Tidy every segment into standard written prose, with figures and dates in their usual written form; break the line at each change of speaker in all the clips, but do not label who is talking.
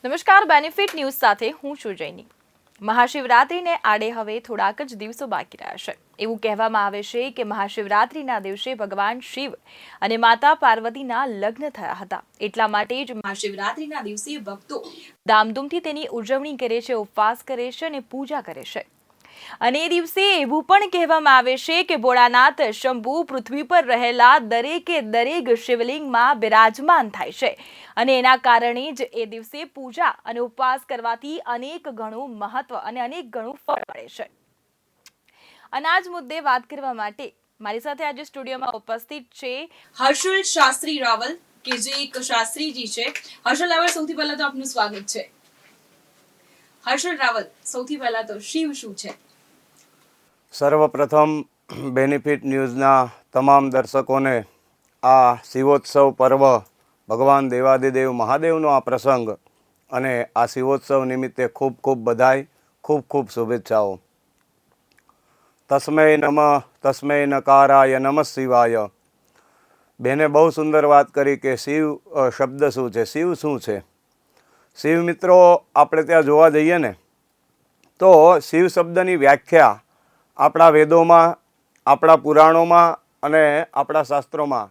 નમસ્કાર, benefit news સાથે હું છું જૈની। મહાશિવરાત્રીને આડે હવે થોડાક જ દિવસો બાકી રહ્યા છે। એવું કહેવામાં આવે છે કે મહાશિવરાત્રીના દિવસે ભગવાન શિવ અને માતા પાર્વતીના લગ્ન થયા હતા। એટલા માટે જ મહાશિવરાત્રીના દિવસે ભક્તો ધામધૂમથી તેની ઉજવણી કરે છે, ઉપવાસ કરે છે અને પૂજા કરે છે। અને એ દિવસે એવું પણ કહેવામાં આવે છે કે ભોળાનાથ શંભુ પૃથ્વી પર રહેલા દરેકે દરેક શિવલિંગમાં બિરાજમાન થાય છે અને એના કારણે જ એ દિવસે પૂજા અને ઉપવાસ કરવાથી અનેક ગણું મહત્વ અને અનેક ગણું ફળ મળે છે। અને આ જ મુદ્દે વાત કરવા માટે મારી સાથે આજે સ્ટુડિયોમાં ઉપસ્થિત છે હર્ષલ શાસ્ત્રી રાવલ, કે જે એક શાસ્ત્રીજી છે। હર્ષલ રાવલ, સૌથી પહેલા તો આપનું સ્વાગત છે। હર્ષલ રાવલ, સૌથી પહેલા તો શિવ શું છે?
સર્વપ્રથમ બેનિફિટ ન્યૂઝના તમામ દર્શકોને આ શિવોત્સવ પર્વ, ભગવાન દેવાદિદેવ મહાદેવનો આ પ્રસંગ અને આ શિવોત્સવ નિમિત્તે ખૂબ ખૂબ બધાઈ, ખૂબ ખૂબ શુભેચ્છાઓ। તસ્મૈ નમઃ તસ્મૈ નકારાય નમઃ શિવાય। બેને બહુ સુંદર વાત કરી કે શિવ શબ્દ શું છે, શિવ શું છે। શિવ મિત્રો, આપણે ત્યાં જોવા જઈએ ને તો શિવ શબ્દની વ્યાખ્યા આપણા વેદોમાં, આપણા પુરાણોમાં અને આપણા શાસ્ત્રોમાં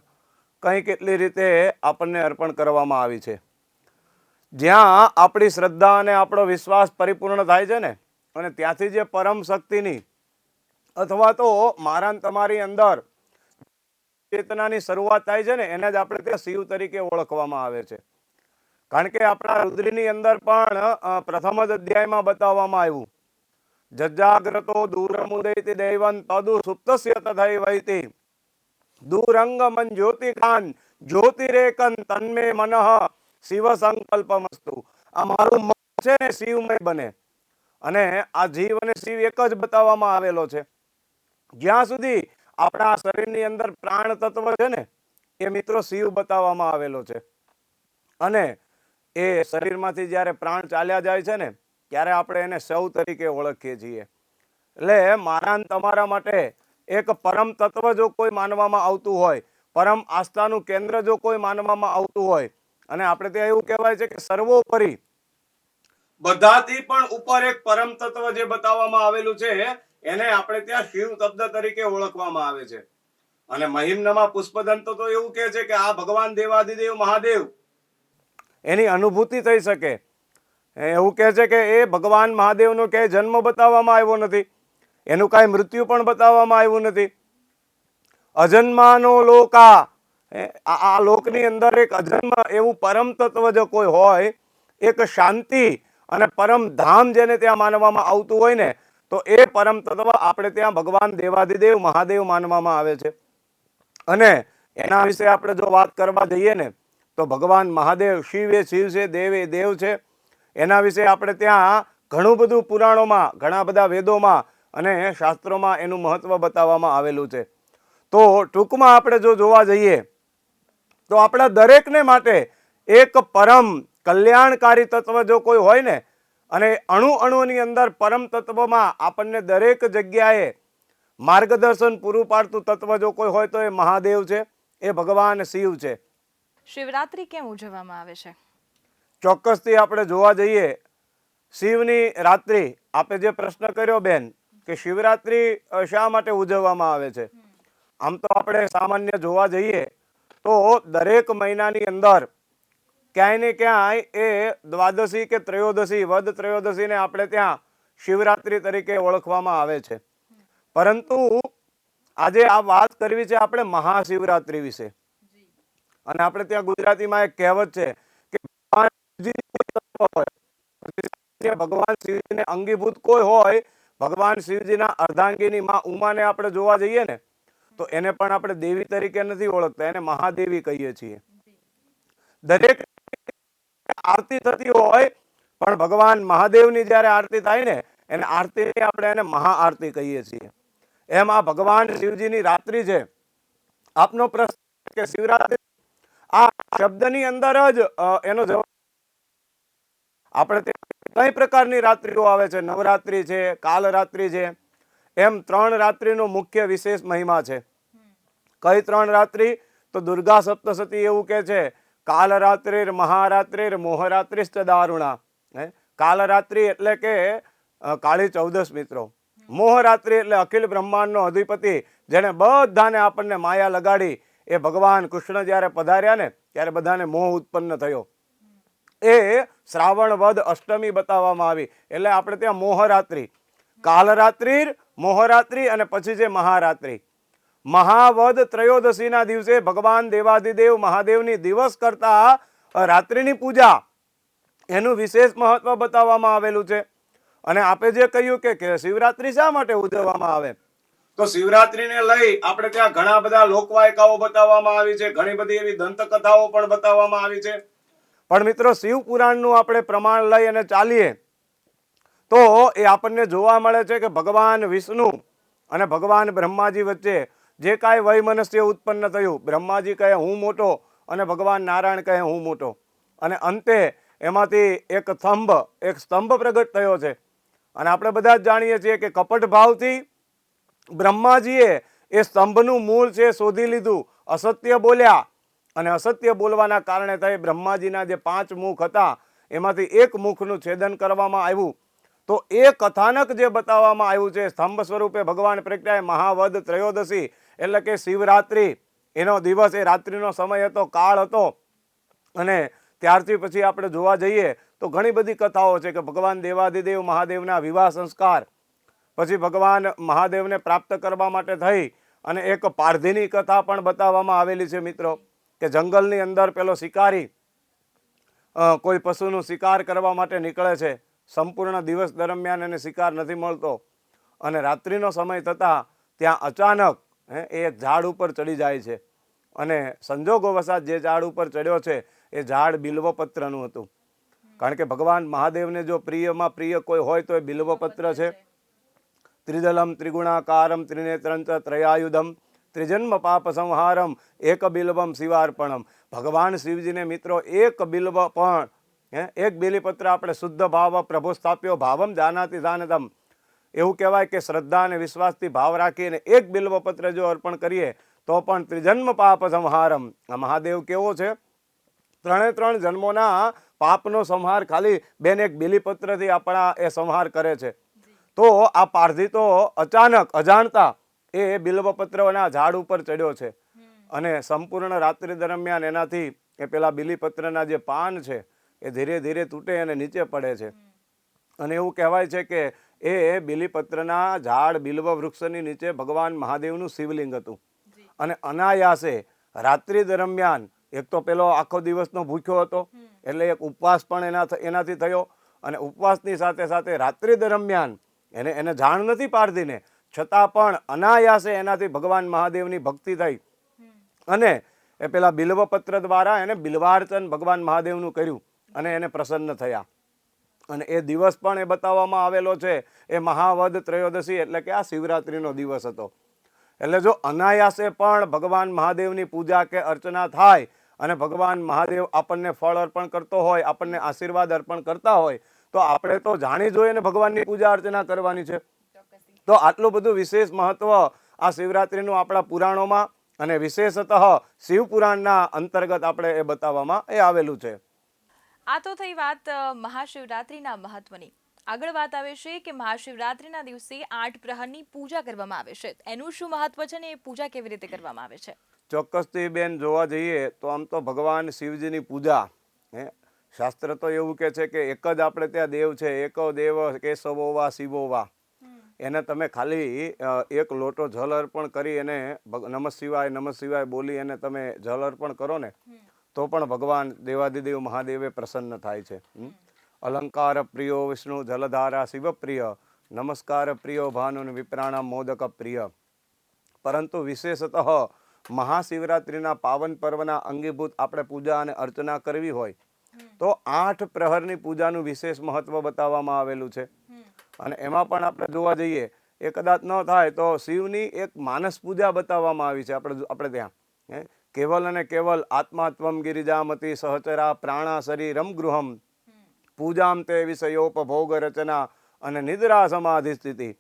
કંઈ કેટલી રીતે આપણને અર્પણ કરવામાં આવી છે। જ્યાં આપણી શ્રદ્ધા અને આપણો વિશ્વાસ પરિપૂર્ણ થાય છે ને, અને ત્યાંથી જે પરમ શક્તિની અથવા તો મારા ને તમારી અંદર ચેતનાની શરૂઆત થાય છે ને, એને જ આપણે ત્યાં શિવ તરીકે ઓળખવામાં આવે છે। કારણ કે આપણા રુદ્રની અંદર પણ પ્રથમ જ અધ્યાયમાં બતાવવામાં આવ્યું, જજાગ્રતો દૂરમુદૈતિ દૈવં તદુ સુપ્તસ્ય તથૈવૈતિ દૂરંગમન જ્યોતિકાન જ્યોતિરેકન તન્મે મનઃ શિવ સંકલ્પમસ્તુ। આ મારું મન છે ને શિવમય બને, અને આ જીવ અને શિવ એક જ બતાવવામાં આવેલો છે। જ્યાં સુધી આપણા શરીરની અંદર પ્રાણ તત્વ છે ને, એ મિત્રો શિવ બતાવવામાં આવેલો છે। અને એ શરીરમાંથી જ્યારે પ્રાણ ચાલ્યા જાય છે ને, ત્યારે આપણે એને શવ તરીકે ઓળખીએ છીએ। એટલે મારા ને તમારા માટે એક પરમ તત્વ જો કોઈ માનવામાં આવતું હોય, પરમ આસ્થાનું કેન્દ્ર જો કોઈ માનવામાં આવતું હોય, અને આપણે ત્યાં એવું કહેવાય છે કે સર્વોપરી બધાથી પણ ઉપર એક પરમ તત્વ જે બતાવવામાં આવેલું છે, એને આપણે ત્યાં શિવ શબ્દ તરીકે ઓળખવામાં આવે છે। અને મહિમ્નમાં પુષ્પદંત તો એવું કહે છે કે આ ભગવાન દેવાદિદેવ મહાદેવ એની અનુભૂતિ થઈ શકે। એવું કહે છે કે એ ભગવાન મહાદેવનો ક્યાંય જન્મ બતાવવામાં આવ્યો નથી, એનું કાંઈ મૃત્યુ પણ બતાવવામાં આવ્યું નથી। અજન્માનો લોકા, આ લોકની અંદર એક અજન્મ એવું પરમ તત્વ જો કોઈ હોય, એક શાંતિ અને પરમ ધામ જેને ત્યાં માનવામાં આવતું હોય ને, તો એ પરમ તત્વ આપણે ત્યાં ભગવાન દેવાદિદેવ મહાદેવ માનવામાં આવે છે। અને એના વિશે આપણે જો વાત કરવા જઈએ ને, તો ભગવાન મહાદેવ, શિવ એ શિવ છે, દેવ એ દેવ છે। એના વિશે આપણે ત્યાં ઘણું બધું પુરાણોમાં, ઘણા બધા વેદોમાં અને શાસ્ત્રોમાં એનું મહત્વ બતાવવામાં આવેલું છે। તો ટૂંકમાં આપણે જો જોવા જઈએ તો આપણા દરેકને માટે એક પરમ કલ્યાણકારી તત્વ જો કોઈ હોય ને, અને અણુ અણુની અંદર પરમ તત્વમાં આપણને દરેક જગ્યાએ માર્ગદર્શન પૂરું પાડતું તત્વ જો કોઈ હોય તો એ મહાદેવ છે, એ ભગવાન શિવ છે।
શિવરાત્રી કેમ ઉજવવામાં આવે છે?
ચોક્કસથી આપણે જોવા જઈએ, શિવની રાત્રિ, આપે જે પ્રશ્ન કર્યો બેન કે શિવરાત્રી શા માટે ઉજવવામાં આવે છે, આમ તો આપણે સામાન્ય જોવા જઈએ તો દરેક મહિનાની અંદર ક્યાંય ને ક્યાંય એ દ્વાદશી કે ત્રયોદશી, વદ ત્રયોદશીને આપણે ત્યાં શિવરાત્રી તરીકે ઓળખવામાં આવે છે। પરંતુ આજે આ વાત કરવી છે આપણે મહાશિવરાત્રી વિશે। અને આપણે ત્યાં ગુજરાતીમાં એક કહેવત છે કે ભગવાન શિવજીને અંગીભૂત કોઈ હોય, ભગવાન શિવજીના અર્ધાંગીની માં ઉમાને આપણે જોવા જઈએ ને, તો એને પણ આપણે દેવી તરીકે નથી ઓળખતા, એને મહાદેવી કહીએ છીએ। દરેક આરતી થતી હોય, પણ ભગવાન મહાદેવની જ્યારે આરતી થાય ને, એને આરતી આપણે એને મહાઆરતી કહીએ છીએ। એમ આ ભગવાન શિવજીની રાત્રિ છે। આપનો પ્રશ્ન કે શિવરાત્રી, આ શબ્દની અંદર જ એનો જવાબ, આપણે કઈ પ્રકારની રાત્રિઓ આવે છે, નવરાત્રી છે, કાલરાત્રી છે, એમ 3 રાત્રિનો મુખ્ય વિશેષ મહિમા છે। કઈ 3 રાત્રિ? તો દુર્ગા સપ્તશતી એવું કહે છે, કાલરાત્રિર મહારાત્રિર મોહરાત્રિશ્ચ દારુણા. કાલરાત્રિ એટલે કે કાળી ચૌદશ મિત્રો. મોહરાત્રિ એટલે અખિલ બ્રહ્માંડનો અધિપતિ જેને બધાને આપણને માયા લગાડી એ ભગવાન કૃષ્ણ જ્યારે પધાર્યા ને ત્યારે બધાને મોહ ઉત્પન્ન થયો. એ શ્રાવણ વદ અષ્ટમી બતાવવામાં આવી. એટલે આપણે ત્યાં મોહરાત્રિ, કાલરાત્રિ, મોહરાત્રિ અને પછી છે મહારાત્રિ. મહાવદ ત્રયોદશીના દિવસે ભગવાન દેવાધિદેવ મહાદેવની દિવસ કરતા રાત્રિની પૂજા એનું વિશેષ મહત્વ બતાવવામાં આવેલું છે. અને આપે જે કહ્યું કે શિવરાત્રિ શા માટે ઉજવવામાં આવે, તો શિવરાત્રિને લઈ આપણે ત્યાં ઘણા બધા લોકવાયકાઓ બતાવવામાં આવી છે, ઘણી બધી એવી દંતકથાઓ પણ બતાવવામાં આવી છે. પણ મિત્રો શિવ પુરાણનું આપણે પ્રમાણ લઈ અને ચાલીએ તો એ આપણને જોવા મળે છે કે ભગવાન વિષ્ણુ અને ભગવાન બ્રહ્માજી વચ્ચે જે કાંઈ વૈમનસ્ય ઉત્પન્ન થયું, બ્રહ્માજી કહે હું મોટો અને ભગવાન નારાયણ કહે હું મોટો, અને અંતે એમાંથી એક સ્તંભ પ્રગટ થયો છે. અને આપણે બધા જ જાણીએ છીએ કે કપટ ભાવથી બ્રહ્માજીએ એ સ્તંભનું મૂળ છે શોધી લીધું, અસત્ય બોલ્યા અને અસત્ય બોલવાના કારણે થઈ બ્રહ્માજીના જે 5 મુખ હતા એમાંથી એક મુખનું છેદન કરવામાં આવ્યું. તો એ કથાનક જે બતાવવામાં આવ્યું છે સ્તંભ સ્વરૂપે ભગવાન પ્રગટાય મહાવદ ત્રયોદશી એટલે કે શિવરાત્રિ, એનો દિવસ એ રાત્રિનો સમય હતો, કાળ હતો. અને ત્યારથી પછી આપણે જોવા જઈએ તો ઘણી બધી કથાઓ છે કે ભગવાન દેવાધિદેવ મહાદેવના વિવાહ સંસ્કાર, પછી ભગવાન મહાદેવને પ્રાપ્ત કરવા માટે થઈ અને એક પારધીની કથા પણ બતાવવામાં આવેલી છે મિત્રો, કે જંગલની અંદર પેલો શિકારી કોઈ પશુનું શિકાર કરવા માટે નીકળે છે. સંપૂર્ણ દિવસ દરમિયાન એને શિકાર નથી મળતો અને રાત્રિનો સમય થતાં ત્યાં અચાનક એ એક ઝાડ ઉપર ચડી જાય છે. અને સંજોગોવશાત જે ઝાડ ઉપર ચડ્યો છે એ ઝાડ બિલ્વપત્રનું હતું. કારણ કે ભગવાન મહાદેવને જો પ્રિયમાં પ્રિય કોઈ હોય તો એ બિલ્વપત્ર છે. ત્રિદલમ ત્રિગુણાકારમ ત્રિનેત્રં ચ ત્રયાયુધમ ત્રિજન્મ પાપ સંહારમ એક બિલ્વમ શિવાર્પણમ. ભગવાન શિવજીને મિત્રો એક બિલ્વ પણ એક બિલીપત્ર આપણે શુદ્ધ ભાવ પ્રભુ સ્થાપ્યો ભાવમ જાનાતિ જાનતમ, એવું કહેવાય કે શ્રદ્ધા અને વિશ્વાસથી ભાવ રાખીને એક બિલ્વપત્ર જો અર્પણ કરીએ તો પણ ત્રિજન્મ પાપ સંહારમ. આ મહાદેવ કેવો છે, 3 જન્મોના પાપનો સંહાર ખાલી એક બિલીપત્રથી આપણા એ સંહાર કરે છે. તો આ પારધી તો અચાનક અજાણતા એ બિલ્વપત્રના ઝાડ ઉપર ચડ્યો છે અને સંપૂર્ણ રાત્રિ દરમિયાન એનાથી એ પેલા બિલીપત્રના જે પાન છે એ ધીરે ધીરે તૂટે અને નીચે પડે છે. અને એવું કહેવાય છે કે એ બિલીપત્રના ઝાડ બિલ્વ વૃક્ષની નીચે ભગવાન મહાદેવનું શિવલિંગ હતું. અને અનાયાસે રાત્રિ દરમિયાન એક તો પેલો આખો દિવસનો ભૂખ્યો હતો એટલે એક ઉપવાસ પણ એનાથી થયો, અને ઉપવાસની સાથે સાથે રાત્રિ દરમિયાન એને જાણ નથી પારધીને, છતાં પણ અનાયાસે એનાથી ભગવાન મહાદેવની ભક્તિ થઈ અને એ પેલા બિલ્વપત્ર દ્વારા એને બિલ્વાર્ચન ભગવાન મહાદેવનું કર્યું અને એને પ્રસન્ન થયા. અને એ દિવસ પણ એ બતાવવામાં આવેલો છે, એ મહાવદ ત્રયોદશી એટલે કે આ શિવરાત્રિનો દિવસ હતો. એટલે જો અનાયાસે પણ ભગવાન મહાદેવની પૂજા કે અર્ચના થાય અને ભગવાન મહાદેવ આપણને ફળ અર્પણ કરતો હોય, આપણને આશીર્વાદ અર્પણ કરતા હોય, તો આપણે તો જાણી જોઈને ભગવાનની પૂજા અર્ચના કરવાની છે. તો આટલું બધું વિશેષ મહત્વ આ શિવરાત્રિનું આપણા પુરાણોમાં અને વિશેષતઃ શિવ પુરાણના અંતર્ગત આપણે એ બતાવવામાં એ આવેલું છે.
આ તો થઈ વાત મહાશિવરાત્રિના મહત્વની. આગળ વાત આવે છે કે મહાશિવરાત્રિના દિવસે 8 પ્રહરની પૂજા કરવામાં આવે છે. એનું શું મહત્વ છે ને એ પૂજા કેવી રીતે કરવામાં આવે છે?
ચોક્કસથી બેન જોવા જઈએ તો આમ તો ભગવાન શિવજીની પૂજા, શાસ્ત્ર તો એવું કે છે કે એક જ આપણે ત્યાં દેવ છે, એકો દેવ કેશવો વા શિવો વા. એને તમે ખાલી એક લોટો જલ અર્પણ કરી એને નમઃ શિવાય બોલી એને તમે જલ અર્પણ કરો ને તો પણ ભગવાન દેવાધિદેવ મહાદેવે પ્રસન્ન થાય છે. અલંકાર પ્રિયો વિષ્ણુ જલધારા શિવ પ્રિય, નમસ્કાર પ્રિયો ભાનુ વિપ્રાણામ મોદક પ્રિય. પરંતુ વિશેષતઃ મહાશિવરાત્રિના પાવન પર્વના અંગીભૂત આપણે પૂજા અને અર્ચના કરવી હોય તો 8 પ્રહરની પૂજાનું વિશેષ મહત્વ બતાવવામાં આવેલું છે. અને એમાં પણ આપણે જોવા જઈએ એ કદાચ ન થાય તો શિવની એક માનસ પૂજા બતાવવામાં આવી છે આપણે ત્યાં. કેવલ અને કેવલ આત્માત્વમ ગિરિજામતી સહચરા પ્રાણા શરીરમ ગૃહમ પૂજામ તે વિષયોપભોગ રચના અને નિદ્રા સમાધિ સ્થિતિ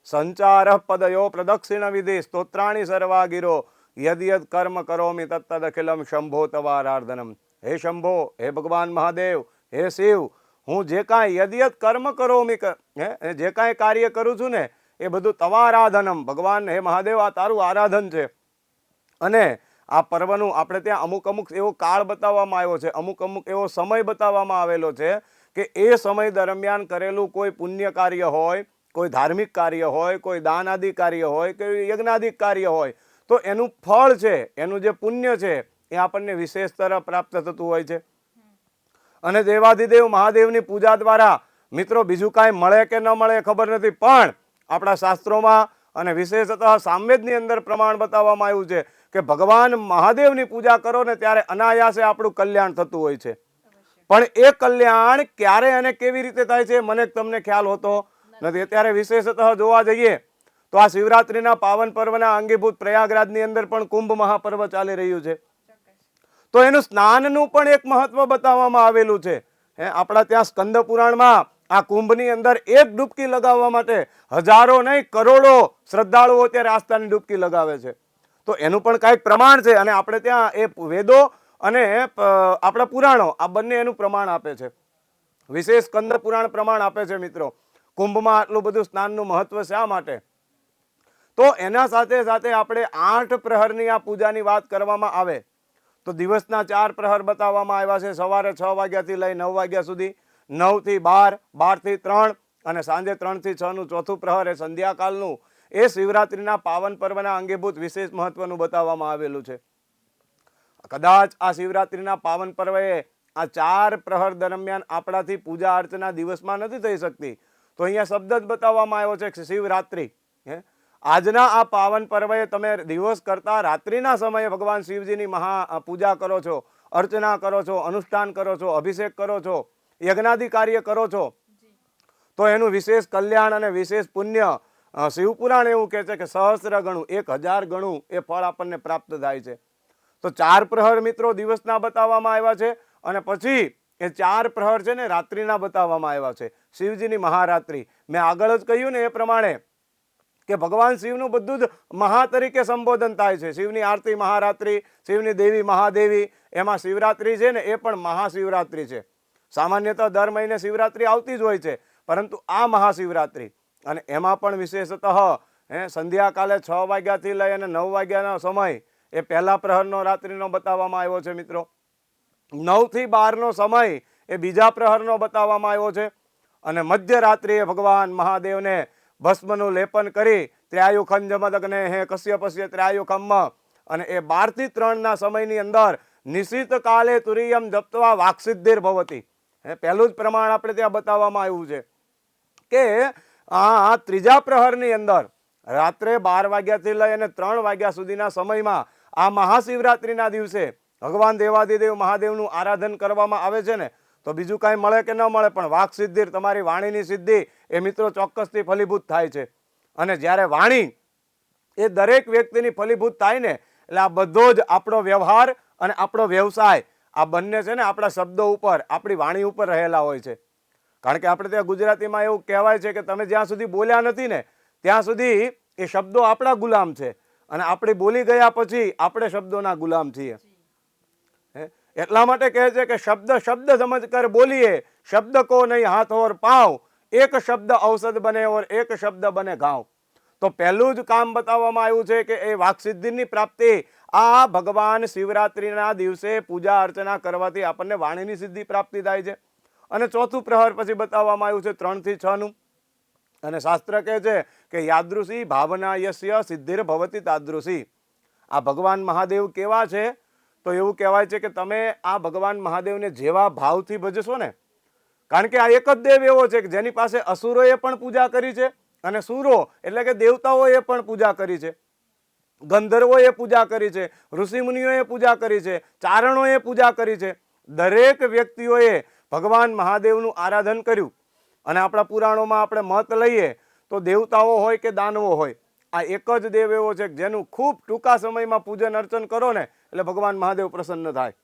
સંચાર પદયો પ્રદક્ષિણ વિધિ સ્તોત્રાણી સર્વા ગિરો યદ યદ કર્મ કરોમિ તત્તદખિલમ શંભો તવારાર્ધનમ. હે શંભો, હે ભગવાન મહાદેવ, હે શિવ, હું જે કાંઈ યદિયત કર્મ કરોમી જે કાંઈ કાર્ય કરું છું ને એ બધું તવારાધનમ. ભગવાન હે મહાદેવ, આ તારું આરાધન છે. અને આ પર્વનું આપણે ત્યાં અમુક અમુક એવો કાળ બતાવવામાં આવ્યો છે, અમુક અમુક એવો સમય બતાવવામાં આવેલો છે કે એ સમય દરમિયાન કરેલું કોઈ પુણ્ય કાર્ય હોય, કોઈ ધાર્મિક કાર્ય હોય, કોઈ દાન આદિ કાર્ય હોય, કોઈ યજ્ઞાદિક કાર્ય હોય, તો એનું ફળ છે, એનું જે પુણ્ય છે એ આપણને વિશેષ તરફ પ્રાપ્ત થતું હોય છે. અને દેવાધિદેવ મહાદેવની પૂજા દ્વારા મિત્રો બીજું કાંઈ મળે કે ન મળે ખબર નથી, પણ આપણા શાસ્ત્રોમાં અને વિશેષતઃ સામવેદની અંદર પ્રમાણ બતાવવામાં આવ્યું છે કે ભગવાન મહાદેવની પૂજા કરો ને ત્યારે અનાયાસે આપણું કલ્યાણ થતું હોય છે. પણ એ કલ્યાણ ક્યારે અને કેવી રીતે થાય છે મને તમને ખ્યાલ હોતો નથી. અત્યારે વિશેષતઃ જોવા જઈએ તો આ શિવરાત્રિના પાવન પર્વના અંગીભૂત પ્રયાગરાજની અંદર પણ કુંભ મહાપર્વ ચાલી રહ્યું છે. તો એનું સ્નાનનું પણ એક મહત્વ બતાવવામાં આવેલું છે. આપણા ત્યાં સ્કંદ પુરાણમાં આ કુંભની અંદર એક ડૂબકી લગાવવા માટે હજારો નહીં કરોડો શ્રદ્ધાળુઓ ત્યારે આસ્થાની ડૂબકી લગાવે છે. તો એનું પણ કાંઈક પ્રમાણ છે, અને આપણે ત્યાં એ વેદો અને આપણા પુરાણો આ બંને એનું પ્રમાણ આપે છે. વિશેષ સ્કંદ પુરાણ પ્રમાણ આપે છે મિત્રો કુંભમાં આટલું બધું સ્નાનનું મહત્વ શા માટે. તો એના સાથે સાથે આપણે 8 પ્રહરની આ પૂજાની વાત કરવામાં આવે તો દિવસના 4 પ્રહર બતાવવામાં આવ્યા છે. સવારે 6 વાગ્યાથી લઈ 9 વાગ્યા સુધી, 9 થી 12, 12 થી 3 અને સાંજે 3 થી 6 નું ચોથું પ્રહર એ સંધ્યાકાળનું એ શિવરાત્રિના પાવન પર્વના અંગીભૂત વિશેષ મહત્વનું બતાવવામાં આવેલું છે. કદાચ આ શિવરાત્રિના પાવન પર્વે આ 4 પ્રહર દરમિયાન આપણાથી પૂજા અર્ચના દિવસમાં નથી થઈ શકતી, તો અહીંયા શબ્દ જ બતાવવામાં આવ્યો છે કે શિવરાત્રિ. આજના આ પાવન પર્વે તમે દિવસ કરતા રાત્રિના સમયે ભગવાન શિવજીની મહા પૂજા કરો છો, અર્ચના કરો છો, અનુષ્ઠાન કરો છો, અભિષેક કરો છો, યજ્ઞાદિ કાર્ય કરો છો, તો એનું વિશેષ કલ્યાણ અને વિશેષ પુણ્ય શિવપુરાણ એવું કહે છે કે સહસ્ર ગણું, 1000 ગણું એ ફળ આપણને પ્રાપ્ત થાય છે. તો 4 પ્રહર મિત્રો દિવસના બતાવવામાં આવ્યા છે, અને પછી એ 4 પ્રહર છે ને રાત્રિના બતાવવામાં આવ્યા છે. શિવજીની મહારાત્રિ મેં આગળ જ કહ્યું ને એ પ્રમાણે કે ભગવાન શિવનું બધું જ મહા તરીકે સંબોધન થાય છે. શિવની આરતી મહારાત્રિ, શિવની દેવી મહાદેવી, એમાં શિવરાત્રિ છે ને એ પણ મહાશિવરાત્રિ છે. સામાન્યતઃ દર મહિને શિવરાત્રિ આવતી જ હોય છે, પરંતુ આ મહાશિવરાત્રિ, અને એમાં પણ વિશેષતઃ સંધ્યાકાલે 6 વાગ્યાથી લઈ અને 9 વાગ્યાનો સમય એ પહેલા પ્રહરનો રાત્રિનો બતાવવામાં આવ્યો છે મિત્રો. 9 થી 12નો સમય એ બીજા પ્રહરનો બતાવવામાં આવ્યો છે, અને મધ્યરાત્રિએ ભગવાન મહાદેવને ભસ્મનું લેપન કરી ત્ર્યાયુખં જમદગ્ને હે કશ્યપસ્ય ત્ર્યાયુખમ, અને એ 12 થી 3ના સમયની અંદર નિશિત કાલે તુરિયમ જપ્તવા વાક્સિદ્ધિર ભવતી. પહેલું જ પ્રમાણ આપણે ત્યાં બતાવવામાં આવ્યું છે કે આ ત્રીજા પ્રહરની અંદર રાત્રે 12 વાગ્યાથી લઈ અને 3 વાગ્યા સુધીના સમયમાં આ મહાશિવરાત્રિના દિવસે ભગવાન દેવાધિદેવ મહાદેવનું આરાધન કરવામાં આવે છે ને, તો બીજું કાંઈ મળે કે ન મળે પણ વાક સિદ્ધિ, તમારી વાણીની સિદ્ધિ એ મિત્રો ચોક્કસથી ફલીભૂત થાય છે. અને જ્યારે વાણી એ દરેક વ્યક્તિની ફલીભૂત થાય ને, એટલે આ બધો જ આપણો વ્યવહાર અને આપણો વ્યવસાય આ બંને છે ને આપણા શબ્દો ઉપર, આપણી વાણી ઉપર રહેલા હોય છે. કારણ કે આપણે ત્યાં ગુજરાતીમાં એવું કહેવાય છે કે તમે જ્યાં સુધી બોલ્યા નથી ને ત્યાં સુધી એ શબ્દો આપણા ગુલામ છે, અને આપણે બોલી ગયા પછી આપણે શબ્દોના ગુલામ છીએ. એટલા માટે કહે છે કે શબ્દ શબ્દ સમજ કર બોલીએ, શબ્દ કો નહીં હાથ ઓર પાँव, એક શબ્દ ઔષધ બને ઓર એક શબ્દ બને ઘાવ. તો પહેલું જ કામ બતાવવામાં આવ્યું છે કે એ વાક્સિદ્ધિની પ્રાપ્તિ આ ભગવાન શિવરાત્રિના દિવસે પૂજા અર્ચના કરવાથી આપણને વાણીની સિદ્ધિ પ્રાપ્તિ થાય છે. અને ચોથું પ્રહર પછી બતાવવામાં આવ્યું છે 3 થી 6નું, અને શાસ્ત્ર કહે છે કે યાદૃશી ભાવના યસ્ય સિદ્ધિર ભવતી તાદૃશી. આ ભગવાન મહાદેવ કેવા છે, તો એવું કહેવાય છે કે તમે આ ભગવાન મહાદેવને જેવા ભાવથી ભજશો ને, કારણ કે આ એક જ દેવ એવો છે કે જેની પાસે અસુરોએ પણ પૂજા કરી છે, અને સુરો એટલે કે દેવતાઓએ પણ પૂજા કરી છે, ગંધર્વોએ પૂજા કરી છે, ઋષિમુનિઓએ પૂજા કરી છે, ચારણોએ પૂજા કરી છે. દરેક વ્યક્તિઓએ ભગવાન મહાદેવનું આરાધન કર્યું. અને આપણા પુરાણોમાં આપણે મત લઈએ તો દેવતાઓ હોય કે દાનવો હોય, આ એક જ દેવ એવો છે જેનું ખૂબ ટૂંકા સમયમાં પૂજન અર્ચન કરો ને એટલે ભગવાન મહાદેવ પ્રસન્ન થાય.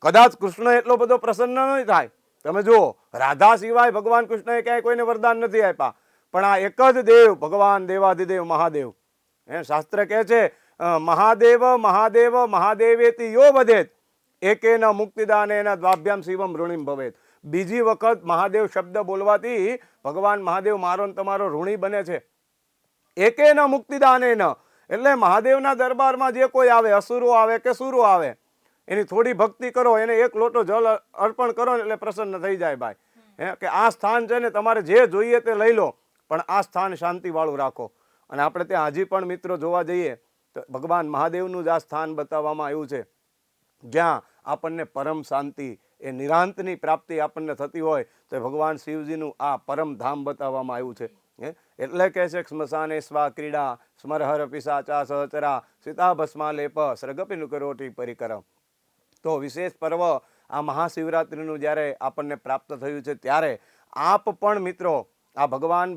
કદાચ કૃષ્ણ એટલો બધો પ્રસન્ન નહીં થાય. તમે જુઓ, રાધા સિવાય ભગવાન કૃષ્ણએ ક્યાંય કોઈને વરદાન નથી આપ્યા, પણ આ એક જ દેવ ભગવાન દેવાધિદેવ મહાદેવ. શાસ્ત્ર કહે છે મહાદેવ મહાદેવ મહાદેવેતિ યો વધેત, એકેન મુક્તિદાનેન દ્વાભ્યામ શિવમ ઋણીમ ભવેત. બીજી વખત મહાદેવ શબ્દ બોલવાથી ભગવાન મહાદેવ મારો ને તમારો ઋણી બને છે. એકેન મુક્તિદાનેન એટલે મહાદેવના દરબારમાં જે કોઈ આવે, અસુરો આવે કે સુરો આવે, એની થોડી ભક્તિ કરો, એને એક લોટો જલ અર્પણ કરો ને એટલે પ્રસન્ન થઈ જાય ભાઈ. કે આ સ્થાન છે ને તમારે જે જોઈએ તે લઈ લો, પણ આ સ્થાન શાંતિવાળું રાખો. અને આપણે ત્યાં હજી પણ મિત્રો જોવા જઈએ તો ભગવાન મહાદેવનું જ આ સ્થાન બતાવવામાં આવ્યું છે, જ્યાં આપણને પરમ શાંતિ, એ નિરાંતની પ્રાપ્તિ આપણને થતી હોય તો ભગવાન શિવજીનું આ પરમ ધામ બતાવવામાં આવ્યું છે. એટલે કહે છે સ્મશાને સ્વા ક્રીડા સ્મરહર પિશાચા સહચરા સીતા ભસ્મા લેપ સર્ગપિનુ કરોટી પરિકરમ. તો વિશેષ પર્વ આ મહાશિવરાત્રિનું જ્યારે આપણને પ્રાપ્ત થયું છે, ત્યારે આપ પણ મિત્રો આ ભગવાન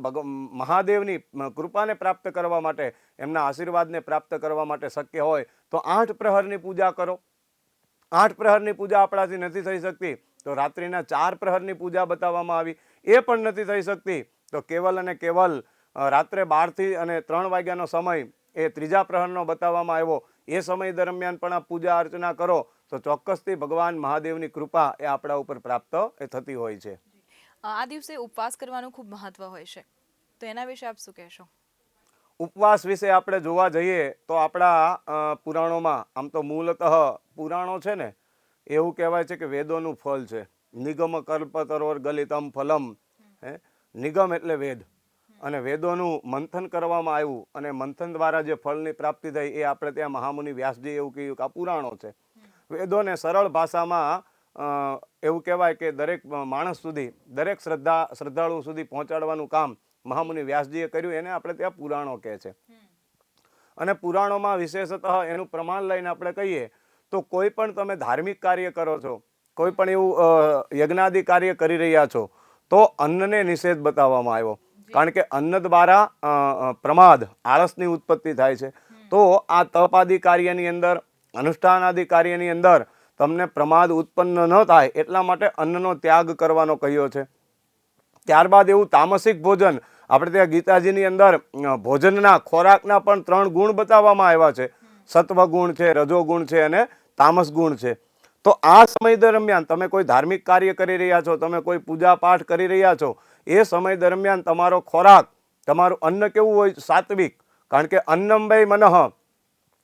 મહાદેવની કૃપાને પ્રાપ્ત કરવા માટે, એમના આશીર્વાદને પ્રાપ્ત કરવા માટે શક્ય હોય તો 8 પ્રહરની પૂજા કરો. 8 પ્રહરની પૂજા આપણાથી નથી થઈ શકતી તો રાત્રિના 4 પ્રહરની પૂજા બતાવવામાં આવી, એ પણ નથી થઈ શકતી તો કેવલ અને કેવલ રાત્રે 12 થી અને 3 વાગ્યાનો સમય એ ત્રીજા પ્રહરનો બતાવવામાં આવ્યો. એ સમય દરમિયાન પણ આ પૂજા અર્ચના કરો તો ચોક્કસથી ભગવાન મહાદેવની કૃપા એ આપણા ઉપર પ્રાપ્ત એ થતી હોય છે.
આ દિવસે ઉપવાસ કરવાનું ખૂબ મહત્વ હોય છે, તો એના વિશે આપ શું કહેશો?
ઉપવાસ વિશે આપણે જોવા જઈએ તો આપણા પુરાણોમાં, આમ તો મૂળતઃ પુરાણો છે ને એવું કહેવાય છે કે વેદોનું ફળ છે. નિગમ કલ્પતરોર ગલિતમ ફલમ. નિગમ એટલે વેદ, અને વેદોનું મંથન કરવામાં આવ્યું અને મંથન દ્વારા જે ફળની પ્રાપ્તિ થઈ એ આપણે ત્યાં મહામુનિ વ્યાસજી એવું કહ્યું કે આ પુરાણો છે. વેદોને સરળ ભાષામાં એવું કહેવાય કે દરેક માણસ સુધી, દરેક શ્રદ્ધાળુ સુધી પહોંચાડવાનું કામ મહામુનિ વ્યાસજીએ કર્યું, એને આપણે ત્યાં પુરાણો કહે છે. અને પુરાણોમાં વિશેષતઃ એનું પ્રમાણ લઈને આપણે કહીએ તો કોઈ પણ તમે ધાર્મિક કાર્ય કરો છો, કોઈ પણ એવું યજ્ઞાદિ કાર્ય કરી રહ્યા છો તો અન્નને નિષેધ બતાવવામાં આવ્યો. કારણ કે અન્ન દ્વારા પ્રમાદ, આળસની ઉત્પત્તિ થાય છે. તો આ તપાદિ કાર્યની અંદર, અનુષ્ઠાનાદિ કાર્યની અંદર તમને પ્રમાદ ઉત્પન્ન ન થાય એટલા માટે અન્નનો ત્યાગ કરવાનો કહ્યો છે. ત્યારબાદ એવું તામસિક ભોજન, આપણે ત્યાં ગીતાજીની અંદર ભોજનના, ખોરાકના પણ 3 ગુણ બતાવવામાં આવ્યા છે. સત્વ ગુણ છે, રજો ગુણ છે અને તામસ ગુણ છે. તો આ સમય દરમિયાન તમે કોઈ ધાર્મિક કાર્ય કરી રહ્યા છો, તમે કોઈ પૂજા પાઠ કરી રહ્યા છો, એ સમય દરમિયાન તમારો ખોરાક, તમારું અન્ન કેવું હોય? સાત્વિક. કારણ કે અન્નમ વૈ મનઃ,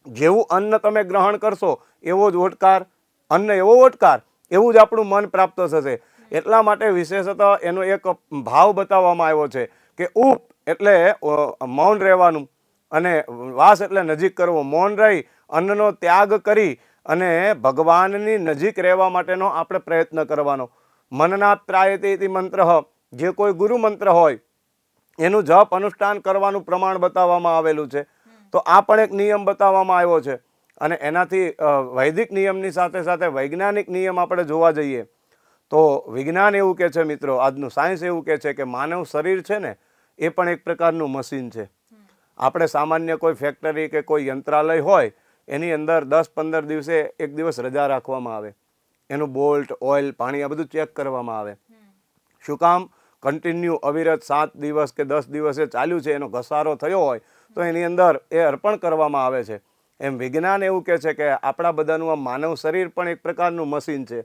જેવું અન્ન તમે ગ્રહણ કરશો એવો જ ઓટકાર, અન્ન એવો ઓટકાર, એવું જ આપણું મન પ્રાપ્ત થશે. એટલા માટે વિશેષતઃ એનો એક ભાવ બતાવવામાં આવ્યો છે કે ઉપ એટલે મૌન રહેવાનું, અને વાસ એટલે નજીક કરવો. મૌન રહી અન્નનો ત્યાગ કરી અને ભગવાનની નજીક રહેવા માટેનો આપણે પ્રયત્ન કરવાનો. મનનાથ ત્રાયતે ઇતિ મંત્ર, જે કોઈ ગુરુ મંત્ર હોય એનું જપ અનુષ્ઠાન કરવાનું પ્રમાણ બતાવવામાં આવેલું છે. તો આ પણ એક નિયમ બતાવવામાં આવ્યો છે. અને એનાથી વૈદિક નિયમની સાથે સાથે વૈજ્ઞાનિક નિયમ આપણે જોવા જઈએ તો વિજ્ઞાન એવું કહે છે મિત્રો, આજનું સાયન્સ એવું કહે છે કે માનવ શરીર છે ને એ પણ એક પ્રકારનું મશીન છે. આપણે સામાન્ય કોઈ ફેક્ટરી કે કોઈ યંત્રાલય હોય એની અંદર 10-15 દિવસે એક દિવસ રજા રાખવામાં આવે, એનું બોલ્ટ, ઓઇલ, પાણી આ બધું ચેક કરવામાં આવે. શું કામ? કન્ટિન્યુ અવિરત 7 દિવસ કે 10 દિવસે ચાલ્યું છે, એનો ઘસારો થયો હોય તો એની અંદર એ અર્પણ કરવામાં આવે છે. એમ વિજ્ઞાન એવું કહે છે કે આપણા બધાનું આ માનવ શરીર પણ એક પ્રકારનું મશીન છે.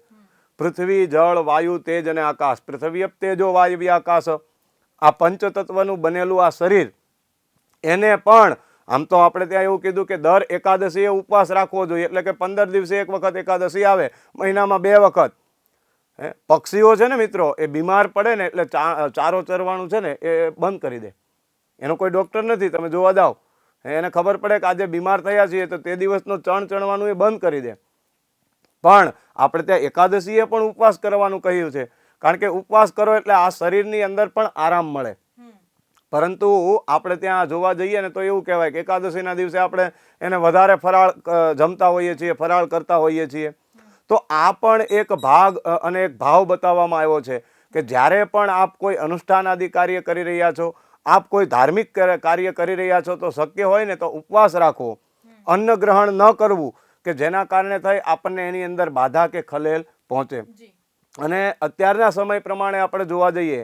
પૃથ્વી, જળ, વાયુ, તેજ અને આકાશ. પૃથ્વી તેજો વાયવ્ય આકાશ, આ પંચતત્વનું બનેલું આ શરીર, એને પણ આમ તો આપણે ત્યાં એવું કીધું કે દર એકાદશીએ ઉપવાસ રાખવો જોઈએ. એટલે કે 15 દિવસે એક વખત એકાદશી આવે, મહિનામાં 2 વખત. પક્ષીઓ છે ને મિત્રો, એ બીમાર પડે ને એટલે ચારો ચરવાનું છે ને એ બંધ કરી દે. એનો કોઈ ડૉક્ટર નથી, તમે જોવા જાઓ, એને ખબર પડે કે આજે બીમાર થયા છીએ તો તે દિવસનો ચણવાનું એ બંધ કરી દે. પણ આપણે ત્યાં એકાદશીએ પણ ઉપવાસ કરવાનું કહ્યું છે. કારણ કે ઉપવાસ કરો એટલે આ શરીરની અંદર પણ આરામ મળે. પરંતુ આપણે ત્યાં જોવા જઈએ ને તો એવું કહેવાય કે એકાદશીના દિવસે આપણે એને વધારે ફરાળ જમતા હોઈએ છીએ, ફરાળ કરતા હોઈએ છીએ. તો આ પણ એક ભાગ અને એક ભાવ બતાવવામાં આવ્યો છે કે જ્યારે પણ આપ કોઈ અનુષ્ઠાન આદિ કાર્ય કરી રહ્યા છો, આપ કોઈ ધાર્મિક કાર્ય કરી રહ્યા છો તો શક્ય હોય ને તો ઉપવાસ રાખવો, અન્ન ગ્રહણ ન કરવું કે જેના કારણે થઈ આપણને એની અંદર બાધા કે ખલેલ પહોંચે. અને અત્યારના સમય પ્રમાણે આપણે જોવા જઈએ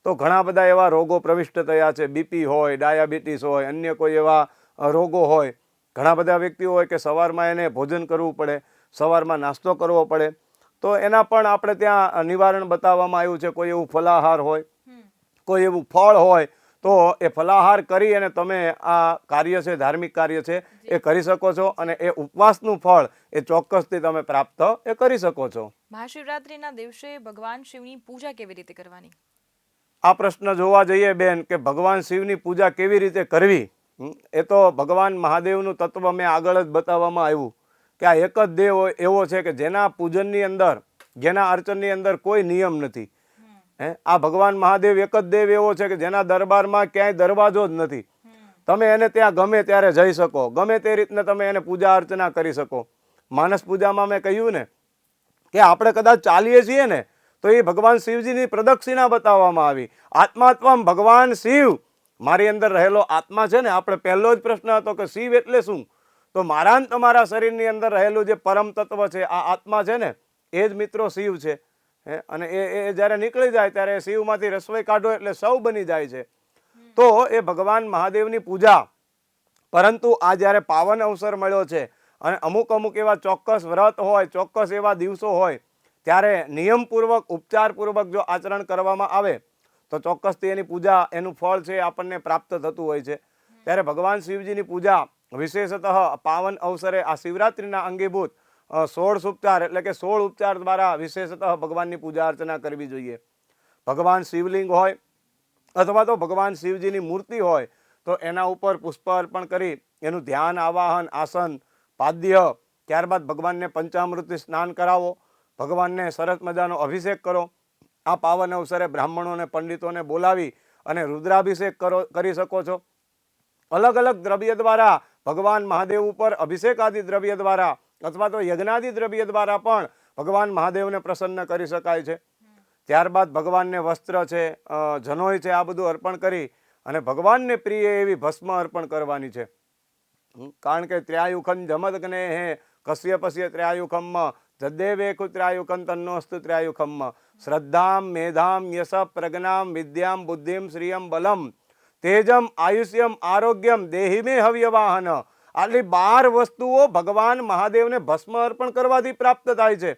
તો ઘણા બધા એવા રોગો પ્રવિષ્ટ થયા છે. બીપી હોય, ડાયાબિટીસ હોય, અન્ય કોઈ એવા રોગો હોય. ઘણા બધા વ્યક્તિઓ હોય કે સવારમાં એને ભોજન કરવું પડે, સવારમાં નાસ્તો કરવો પડે, તો એના પણ આપણે ત્યાં નિવારણ બતાવવામાં આવ્યું છે. કોઈ એવું ફલાહાર હોય, કોઈ એવું ફળ હોય, તો એ ફલાહાર કરી અને તમે આ કાર્ય છે, ધાર્મિક કાર્ય છે, એ કરી શકો છો. અને એ ઉપવાસનું ફળ એ ચોક્કસથી તમે પ્રાપ્ત એ કરી શકો છો.
મહાશિવરાત્રિના દિવસે ભગવાન શિવની પૂજા કેવી રીતે કરવાની?
આ પ્રશ્ન જોવા જઈએ બેન કે ભગવાન શિવની પૂજા કેવી રીતે કરવી, એ તો ભગવાન મહાદેવનું તત્વ મેં આગળ જ બતાવવામાં આવ્યું કે આ એક જ દેવ એવો છે કે જેના પૂજનની અંદર, જેના અર્ચનની અંદર કોઈ નિયમ નથી. આ ભગવાન મહાદેવ એક જ દેવ એવો છે કે જેના દરબારમાં ક્યાંય દરવાજો જ નથી. તમે એને ત્યાં ગમે ત્યારે જઈ શકો, ગમે તે રીતને તમે એને પૂજા અર્ચના કરી શકો. માનસ પૂજામાં મેં કહ્યું ને કે આપણે કદાચ ચાલીએ છીએ ને તો એ ભગવાન શિવજીની પ્રદક્ષિણા બતાવવામાં આવી. આત્માત્મા ભગવાન શિવ, મારી અંદર રહેલો આત્મા છે ને, આપણે પહેલો જ પ્રશ્ન હતો કે શિવ એટલે શું? તો મારા ને તમારા શરીરની અંદર રહેલું જે પરમ તત્વ છે, આ આત્મા છે ને, એ જ મિત્રો શિવ છે. અને એ જ્યારે નીકળી જાય ત્યારે શિવમાંથી રસોઈ કાઢો એટલે સૌ બની જાય છે. તો એ ભગવાન મહાદેવની પૂજા, પરંતુ આ જ્યારે પાવન અવસર મળ્યો છે અને અમુક અમુક એવા ચોક્કસ વ્રત હોય, ચોક્કસ એવા દિવસો હોય, ત્યારે નિયમપૂર્વક, ઉપચારપૂર્વક જો આચરણ કરવામાં આવે તો ચોક્કસથી એની પૂજા, એનું ફળ છે આપણને પ્રાપ્ત થતું હોય છે. ત્યારે ભગવાન શિવજીની પૂજા વિશેષતઃ પાવન અવસરે આ શિવરાત્રિના અંગીભૂત 16 ઉપચાર એટલે કે 16 ઉપચાર દ્વારા વિશેષતઃ ભગવાનની પૂજા અર્ચના કરવી જોઈએ. ભગવાન શિવલિંગ હોય અથવા તો ભગવાન શિવજીની મૂર્તિ હોય તો એના ઉપર પુષ્પ અર્પણ કરી એનું ધ્યાન, આવાહન, આસન, પાદ્ય, ત્યારબાદ ભગવાનને પંચામૃતથી સ્નાન કરાવો, ભગવાનને સરસ મજાનો અભિષેક કરો. આ પાવન અવસરે બ્રાહ્મણોને, પંડિતોને બોલાવી અને રુદ્રાભિષેક કરી શકો છો. અલગ અલગ દ્રવ્ય દ્વારા ભગવાન મહાદેવ ઉપર અભિષેક આદિ દ્રવ્ય દ્વારા અથવા તો યજ્ઞાદિ દ્રવ્ય દ્વારા પણ ભગવાન મહાદેવને પ્રસન્ન કરી શકાય છે. ત્યારબાદ ભગવાનને વસ્ત્ર છે, જનોય છે, આ બધું અર્પણ કરી અને ભગવાનને પ્રિય એવી ભસ્મ અર્પણ કરવાની છે. કારણ કે ત્ર્યાયુખન જમદગ્ને હે કશ્યપસ્ય ત્ર્યાયુખમ જદ્દેવેકુ ત્ર્યાયુખમ તન્નોસ્તુ ત્ર્યાયુખમ શ્રદ્ધામ મેધામ યશ પ્રજ્ઞામ વિદ્યામ બુદ્ધિમ શ્રિયમ બલમ તેજમ આયુષ્યમ આરોગ્યમ દેહિમે હવ્યવાહન. આટલી 12 વસ્તુઓ ભગવાન મહાદેવને ભસ્મ અર્પણ કરવાથી પ્રાપ્ત થાય છે.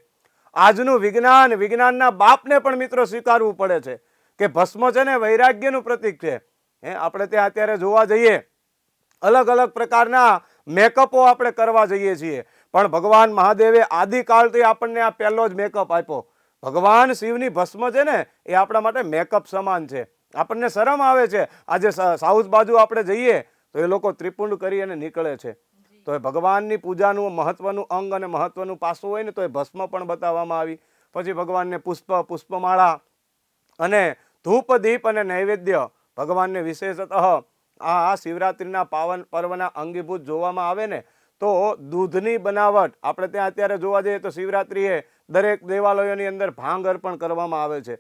આજનું વિજ્ઞાન, વિજ્ઞાનના બાપને પણ મિત્રો સ્વીકારવું પડે છે કે ભસ્મ છે ને વૈરાગ્યનું પ્રતીક છે. આપણે ત્યાં અત્યારે જોવા જઈએ, અલગ અલગ પ્રકારના મેકઅપો આપણે કરવા જઈએ છીએ, પણ ભગવાન મહાદેવે આદિકાળથી આપણને આ પહેલો જ મેકઅપ આપ્યો. ભગવાન શિવની ભસ્મ છે ને એ આપણા માટે મેકઅપ સમાન છે. આપણને શરમ આવે છે, આજે સાઉથ બાજુ આપણે જઈએ તો એ લોકો ત્રિપુંડ કરી અને નીકળે છે. તો એ ભગવાનની પૂજાનું મહત્વનું અંગ અને મહત્વનું પાસું હોય ને તો એ ભસ્મ પણ બતાવવામાં આવી. પછી ભગવાનને પુષ્પમાળા અને ધૂપ દીપ અને નૈવેદ્ય ભગવાનને વિશેષતઃ આ શિવરાત્રિના પાવન પર્વના અંગીભૂત જોવામાં આવે ને તો દૂધની બનાવટ, આપણે ત્યાં અત્યારે જોવા જઈએ તો શિવરાત્રિએ દરેક દેવાલયોની અંદર ભાંગ અર્પણ કરવામાં આવે છે.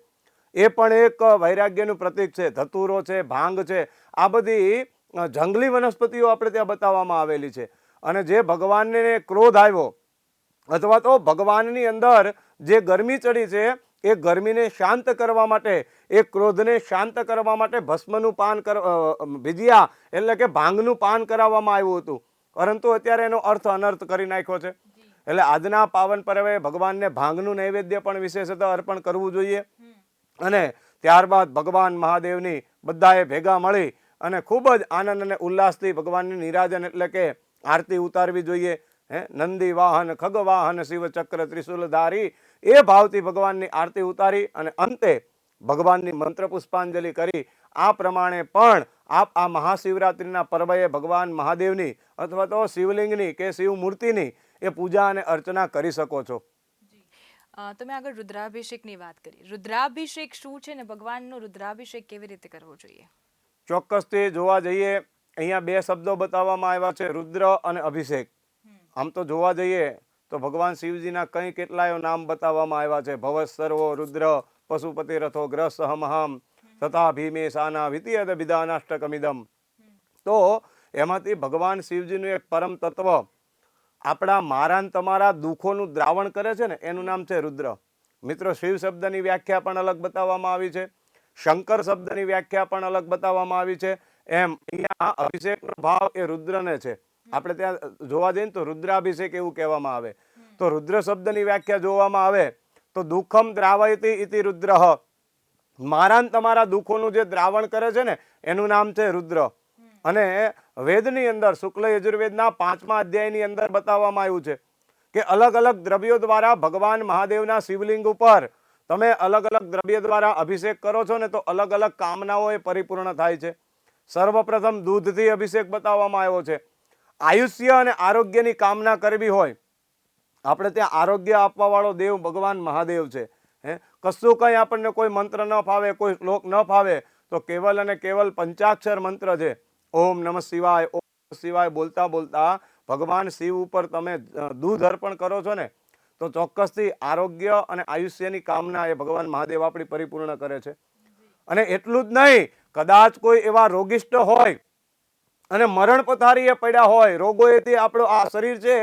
એ પણ એક વૈરાગ્યનું પ્રતીક છે. ધતુરો છે, ભાંગ છે, આ બધી જંગલી વનસ્પતિઓ આપણે ત્યાં બતાવવામાં આવેલી છે. અને જે ભગવાનને ક્રોધ આવ્યો અથવા તો ભગવાનની અંદર જે ગરમી ચડી છે એ ગરમીને શાંત કરવા માટે, એ ક્રોધને શાંત કરવા માટે ભસ્મનું પાન વિજયા એટલે કે ભાંગનું પાન કરાવવામાં આવ્યું હતું. પરંતુ અત્યારે એનો અર્થ અનર્થ કરી નાખ્યો છે. એટલે આજના પાવન પર્વે ભગવાનને ભાંગનું નૈવેદ્ય પણ વિશેષતઃ અર્પણ કરવું જોઈએ. અને ત્યારબાદ ભગવાન મહાદેવની બધાએ ભેગા મળી અને ખૂબ જ આનંદ અને ઉલ્લાસથી ભગવાનની નિરાજન એટલે કે આરતી ઉતારવી જોઈએ. નંદી વાહન, ખગ વાહન, શિવ ચક્ર ત્રિશુલધારી, એ ભાવથી ભગવાનની આરતી ઉતારી અને અંતે ભગવાનની મંત્ર પુષ્પાંજલિ કરી આ પ્રમાણે પણ આપ આ મહાશિવરાત્રિના પર્વએ ભગવાન મહાદેવની અથવા તો શિવલિંગની કે શિવ મૂર્તિની એ પૂજા અને અર્ચના કરી શકો છો.
તમે આગળ રુદ્રાભિષેકની વાત કરી. રુદ્રાભિષેક શું છે ને ભગવાનનો રુદ્રાભિષેક કેવી રીતે કરવો જોઈએ?
ચોક્કસથી જોવા જઈએ, અહીંયા 2 શબ્દો બતાવવામાં આવ્યા છે, રુદ્ર અને અભિષેક. આમ તો જોવા જઈએ તો ભગવાન શિવજીના કંઈ કેટલાય નામ બતાવવામાં આવ્યા છે. ભવત સર્વો રુદ્ર પશુપતિ રથો ગ્રહ સહમહમ તથા ભીમે સાના વિતિયદ વિધાનાષ્ટકમિદમ. તો એમાંથી ભગવાન શિવજીનું એક પરમ તત્વ આપણા મારા ને તમારા દુઃખોનું દ્રાવણ કરે છે ને એનું નામ છે રુદ્ર. મિત્રો, શિવ શબ્દની વ્યાખ્યા પણ અલગ બતાવવામાં આવી છે, શંકર શબ્દની વ્યાખ્યા પણ અલગ બતાવવામાં આવી છે. એમ અહીંયા અભિષેકનો ભાવ એ રુદ્રને છે. આપણે ત્યાં જોવા જઈએ તો રુદ્રાભિષેક એવું કહેવામાં આવે. તો રુદ્ર શબ્દની વ્યાખ્યા જોવામાં આવે તો દુઃખમ દ્રાવયતિ ઇતિ રુદ્રઃ, મારા ને તમારા દુઃખોનું જે દ્રાવણ કરે છે ને એનું નામ છે રુદ્ર. અને વેદની અંદર શુક્લ યજુર્વેદના 5મા અધ્યાયની અંદર બતાવવામાં આવ્યું છે કે અલગ અલગ દ્રવ્યો દ્વારા ભગવાન મહાદેવના શિવલિંગ ઉપર તમે અલગ અલગ દ્રવ્ય દ્વારા અભિષેક કરો છો ને તો અલગ અલગ કામનાઓ એ પરિપૂર્ણ થાય છે. સર્વપ્રથમ દૂધથી અભિષેક બતાવવામાં આવ્યો છે. આયુષ્ય અને આરોગ્યની કામના કરવી હોય, આપણે ત્યાં આરોગ્ય આપવા વાળો દેવ ભગવાન મહાદેવ છે. કશું કંઈ આપણને કોઈ મંત્ર ન ફાવે, કોઈ શ્લોક ન ફાવે તો કેવલ અને કેવલ પંચાક્ષર મંત્ર છે, ઓમ નમઃ શિવાય, ઓમ નમઃ શિવાય બોલતા બોલતા ભગવાન શિવ ઉપર તમે દૂધ અર્પણ કરો છો ને તો ચોક્કસથી આરોગ્ય અને આયુષ્યની કામના એ ભગવાન મહાદેવ આપણી પરિપૂર્ણ કરે છે. અને એટલું જ નહીં, કદાચ કોઈ એવા રોગિષ્ટ હોય અને મરણ પથારીએ પડ્યા હોય, રોગોએથી આપણું આ શરીર છે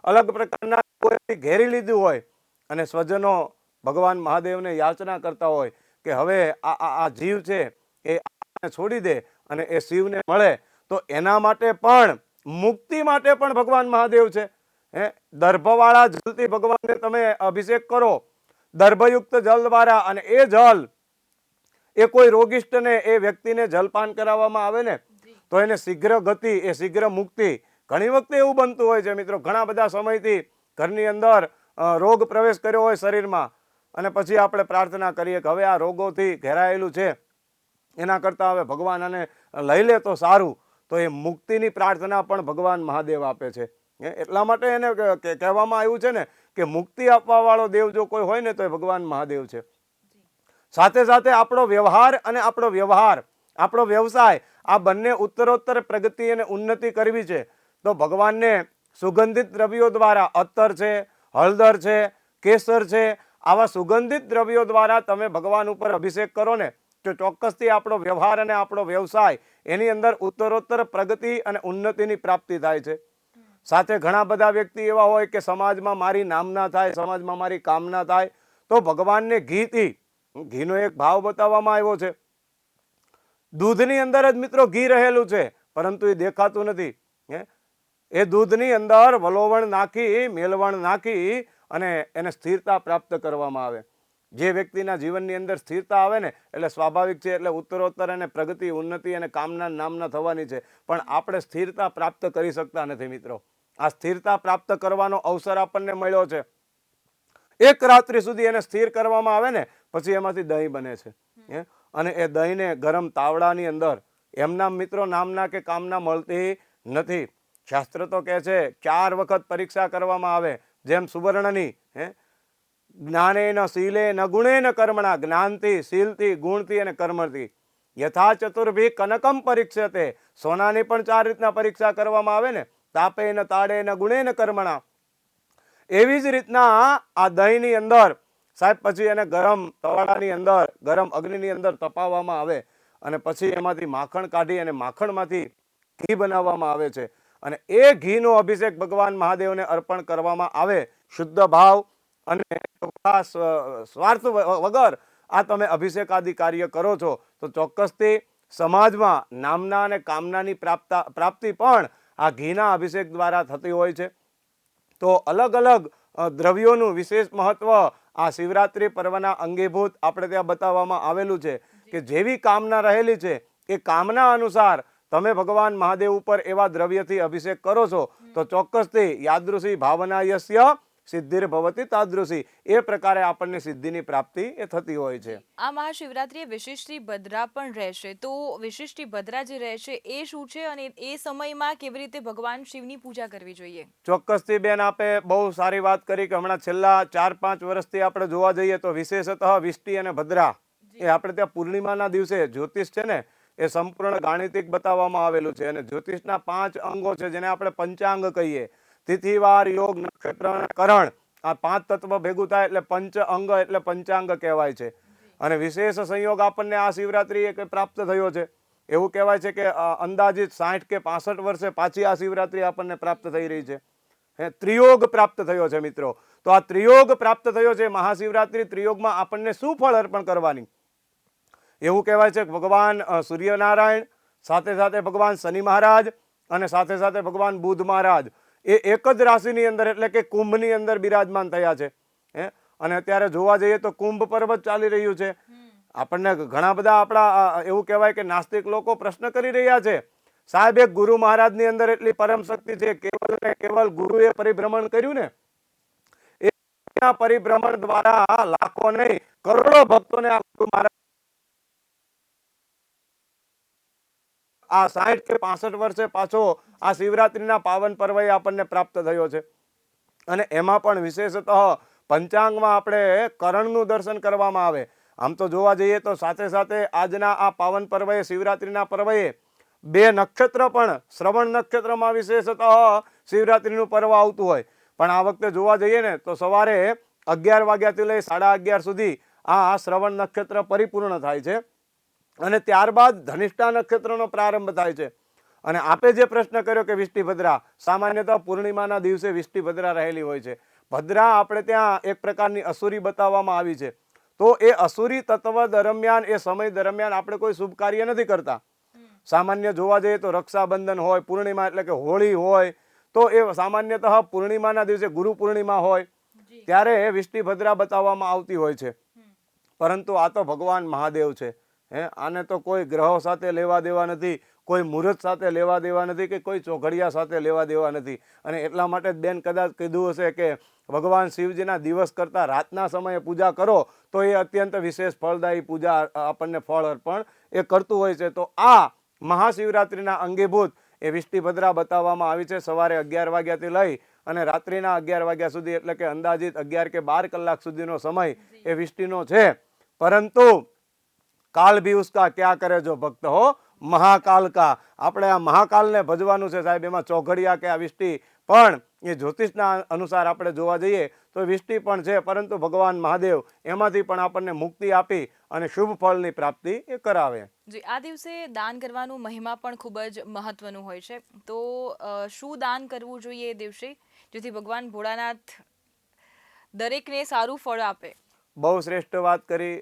અલગ પ્રકારના રોગોએથી ઘેરી લીધું હોય અને સ્વજનો ભગવાન મહાદેવને યાચના કરતા હોય કે હવે આ જીવ છે એ છોડી દે અને એ શિવને મળે, તો એના માટે પણ મુક્તિ માટે પણ ભગવાન મહાદેવ છે. દર્ભવાળા જલથી ભગવાનને તમે અભિષેક કરો, દર્ભયુક્ત જલ દ્વારા, અને એ જલ એ કોઈ રોગિષ્ટને એ વ્યક્તિને જલપાન કરાવવામાં આવે ને તો એને શીઘ્ર ગતિ, એ શીઘ્ર મુક્તિ. ઘણી વખતે એવું બનતું હોય છે મિત્રો, ઘણા બધા સમયથી ઘરની અંદર રોગ પ્રવેશ કર્યો હોય શરીરમાં અને પછી આપણે પ્રાર્થના કરીએ કે હવે આ રોગોથી ઘેરાયેલું છે, એના કરતાં હવે ભગવાન આને લઈ લે તો સારું, તો એ મુક્તિની પ્રાર્થના પણ ભગવાન મહાદેવ આપે છે. એટલા માટે એને કહેવામાં આવ્યું છે ને કે મુક્તિ આપવા વાળો દેવ જો કોઈ હોય ને તો એ ભગવાન મહાદેવ છે. સાથે સાથે આપણો વ્યવહાર અને આપણો વ્યવસાય આ બંને ઉત્તરોત્તર પ્રગતિ અને ઉન્નતિ કરવી છે તો ભગવાનને સુગંધિત દ્રવ્યો દ્વારા, અત્તર છે, હળદર છે, કેસર છે, આવા સુગંધિત દ્રવ્યો દ્વારા તમે ભગવાન ઉપર અભિષેક કરો ને તો ચોક્કસથી આપણો વ્યવહાર અને આપણો વ્યવસાય એની અંદર ઉત્તરોત્તર પ્રગતિ અને ઉન્નતિની પ્રાપ્તિ થાય છે. સાથે ઘણા બધા વ્યક્તિ એવા હોય કે સમાજમાં મારી નામના થાય, સમાજમાં મારી કામના થાય, તો ભગવાનને ઘીનો એક ભાવ બતાવવામાં આવ્યો છે. દૂધની અંદર જ મિત્રો ઘી રહેલું છે પરંતુ એ દેખાતું નથી. એ દૂધની અંદર વલોવણ નાખી, મેલવણ નાખી અને એને સ્થિરતા પ્રાપ્ત કરવામાં આવે. જે વ્યક્તિના જીવનની અંદર સ્થિરતા આવે ને એટલે સ્વાભાવિક છે, એટલે ઉત્તરોત્તર અને પ્રગતિ, ઉન્નતિ અને કામના નામના થવાની છે. પણ આપણે સ્થિરતા પ્રાપ્ત કરી શકતા નથી મિત્રો. આ સ્થિરતા પ્રાપ્ત કરવાનો અવસર આપણને મળ્યો છે. એક રાત્રિ સુધી એને સ્થિર કરવામાં આવે ને પછી એમાંથી દહીં બને છે. અને એ દહીંને ગરમ તાવડાની અંદર એમના મિત્રો નામના કે કામના મળતી નથી. શાસ્ત્ર તો કહે છે 4 વખત પરીક્ષા કરવામાં આવે, જેમ સુવર્ણની. જ્ઞાનેન શીલેન ગુણેન કર્મણા, જ્ઞાનથી, શીલથી, ગુણથી અને કર્મથી. યથા ચતુર્ભી કનકમ પરીક્ષતે, સોનાની પણ 4 રીતના પરીક્ષા કરવામાં આવે ને, તાપેન તાડેન ગુણેન કર્મણા. એવી જ રીતના આ દહીંની અંદર સાહેબ પછી એને ગરમ તવાડાની અંદર, ગરમ અગ્નિની અંદર તપાવવામાં આવે અને પછી એમાંથી માખણ કાઢી અને માખણમાંથી ઘી બનાવવામાં આવે છે. અને એ ઘીનો અભિષેક ભગવાન મહાદેવને અર્પણ કરવામાં આવે. શુદ્ધ ભાવ અને સ્વાર્થ વગર આ તમે અભિષેક આદિ કાર્ય કરો છો તો ચોક્કસથી સમાજમાં નામના અને કામનાની પ્રાપ્તિ પણ આ ઘીના અભિષેક દ્વારા થતી હોય છે. તો અલગ અલગ દ્રવ્યોનું વિશેષ મહત્વ આ શિવરાત્રિ પર્વના અંગીભૂત આપણે ત્યાં બતાવવામાં આવેલું છે કે જેવી કામના રહેલી છે એ કામના અનુસાર તમે ભગવાન મહાદેવ ઉપર એવા દ્રવ્યથી અભિષેક કરો છો તો ચોક્કસથી યાદૃશી ભાવના યસ્ય સિદ્ધિર ભવતી તાદૃશી, એ પ્રકારે આપણને સિદ્ધિની પ્રાપ્તિ એ થતી હોય છે.
આ મહાશિવરાત્રિએ વિશિષ્ટી ભદ્રા પણ રહેશે, તો વિશિષ્ટી ભદ્રા જે રહેશે એ શું છે અને એ સમયમાં કેવી રીતે ભગવાન શિવની પૂજા કરવી જોઈએ?
ચોક્કસથી બેન, આપે બહુ સારી વાત કરી કે હમણાં છેલ્લા 4-5 વર્ષથી આપણે જોવા જઈએ તો વિશેષતઃ વિષ્ટિ અને ભદ્રા એ આપણે ત્યાં પૂર્ણિમાના દિવસે જ્યોતિષ છે ને એ સંપૂર્ણ ગાણિતિક બતાવવામાં આવેલું છે. અને જ્યોતિષના 5 અંગો છે જેને આપણે પંચાંગ કહીએ. તિથિવાર, યોગ, નક્ષત્ર અને કરણ, આ 5 તત્વ ભેગું થાય એટલે પંચ અંગ એટલે પંચાંગ કહેવાય છે. અને વિશેષ સંયોગ આપણને આ શિવરાત્રિએ પ્રાપ્ત થયો છે. એવું કહેવાય છે કે અંદાજિત 60 કે 65 વર્ષે પાછી આ શિવરાત્રિ આપણને પ્રાપ્ત થઈ રહી છે. ત્રિયોગ પ્રાપ્ત થયો છે મિત્રો. તો આ ત્રિયોગ પ્રાપ્ત થયો છે. મહાશિવરાત્રિ ત્રિયોગમાં આપણને શું ફળ અર્પણ કરવાની? એવું કહેવાય છે કે ભગવાન સૂર્યનારાયણ, સાથે સાથે ભગવાન શનિ મહારાજ અને સાથે સાથે ભગવાન બુધ મહારાજ, એ એક જ રાશિની અંદર એટલે કે કુંભની અંદર બિરાજમાન થયા છે. અને અત્યારે જોવા જઈએ તો કુંભ પર્વત ચાલી રહ્યું છે. આપણને ઘણા બધા આપણા એવું કહેવાય કે નાસ્તિક લોકો પ્રશ્ન કરી રહ્યા છે, સાહેબ એક ગુરુ મહારાજની અંદર એટલી પરમ શક્તિ છે, કેવલ ને કેવલ ગુરુએ પરિભ્રમણ કર્યું ને, એ પરિભ્રમણ દ્વારા લાખો નહીં કરોડો ભક્તોને આ ગુરુ મહારાજ આ 60 કે 65 વર્ષે પાછો આ શિવરાત્રીના પાવન પર્વે આપણને પ્રાપ્ત થયો છે. અને એમાં પણ વિશેષતઃ પંચાંગમાં આપણે કરણનું દર્શન કરવામાં આવે. આમ તો જોવા જઈએ તો સાથે સાથે આજના આ પાવન પર્વે શિવરાત્રીના પર્વે 2 નક્ષત્ર પણ શ્રવણ નક્ષત્રમાં વિશેષતઃ શિવરાત્રીનું પર્વ આવતું હોય, પણ આ વખતે જોવા જઈએ ને તો સવારે 11 વાગ્યાથી લઈ 11:30 સુધી આ શ્રવણ નક્ષત્ર પરિપૂર્ણ થાય છે અને ત્યારબાદ ધનિષ્ઠા નક્ષત્રનો પ્રારંભ થાય છે. અને આપે જે પ્રશ્ન કર્યો કે વિષ્ટિભદ્રા, સામાન્યતઃ પૂર્ણિમાના દિવસે વિષ્ટિભદ્રા રહેલી હોય છે. ભદ્રા આપણે ત્યાં એક પ્રકારની અસુરી બતાવવામાં આવી છે. તો એ અસુરી તત્વ દરમિયાન એ સમય દરમિયાન આપણે કોઈ શુભ કાર્ય નથી કરતા. સામાન્ય જોવા જઈએ તો રક્ષાબંધન હોય, પૂર્ણિમા એટલે કે હોળી હોય, તો એ સામાન્યતઃ પૂર્ણિમાના દિવસે ગુરુ પૂર્ણિમા હોય ત્યારે વિષ્ટિભદ્રા બતાવવામાં આવતી હોય છે. પરંતુ આ તો ભગવાન મહાદેવ છે. આને તો કોઈ ગ્રહો સાથે લેવા દેવા નથી, કોઈ મુહૂર્ત સાથે લેવા દેવા નથી કે કોઈ ચોઘડિયા સાથે લેવા દેવા નથી. અને એટલા માટે જ બેન કદાચ કીધું હશે કે ભગવાન શિવજીના દિવસ કરતાં રાતના સમયે પૂજા કરો તો એ અત્યંત વિશેષ ફળદાયી પૂજા આપણને ફળ અર્પણ એ કરતું હોય છે. તો આ મહાશિવરાત્રિના અંગીભૂત એ વિષ્ટિભદ્રા બતાવવામાં આવી છે. સવારે 11 વાગ્યાથી લઈ અને રાત્રિના 11 વાગ્યા સુધી, એટલે કે અંદાજિત 11 કે 12 કલાક સુધીનો સમય એ વિષ્ટિનો છે. પરંતુ કાલ ભી ઉસકા ક્યાં કરે જો ભક્ત હો મહાકાલ કા. આપણે આ મહાકાલને ભજવાનું છે સાહેબ. એમાં ચોઘડિયા કે આ વિષ્ટિ પણ એ જ્યોતિષના અનુસાર આપણે જોવા જઈએ તો વિષ્ટિ પણ છે, પરંતુ ભગવાન મહાદેવ એમાંથી પણ આપણને મુક્તિ આપી અને શુભ ફળની પ્રાપ્તિ એ કરાવે.
જી, આ દિવસે દાન કરવાનું મહિમા પણ ખૂબ જ મહત્વનું હોય છે. તો શું દાન કરવું જોઈએ એ દિવસે જેથી ભગવાન ભોળાનાથ દરેકને સારું ફળ આપે?
બહુ શ્રેષ્ઠ વાત કરી.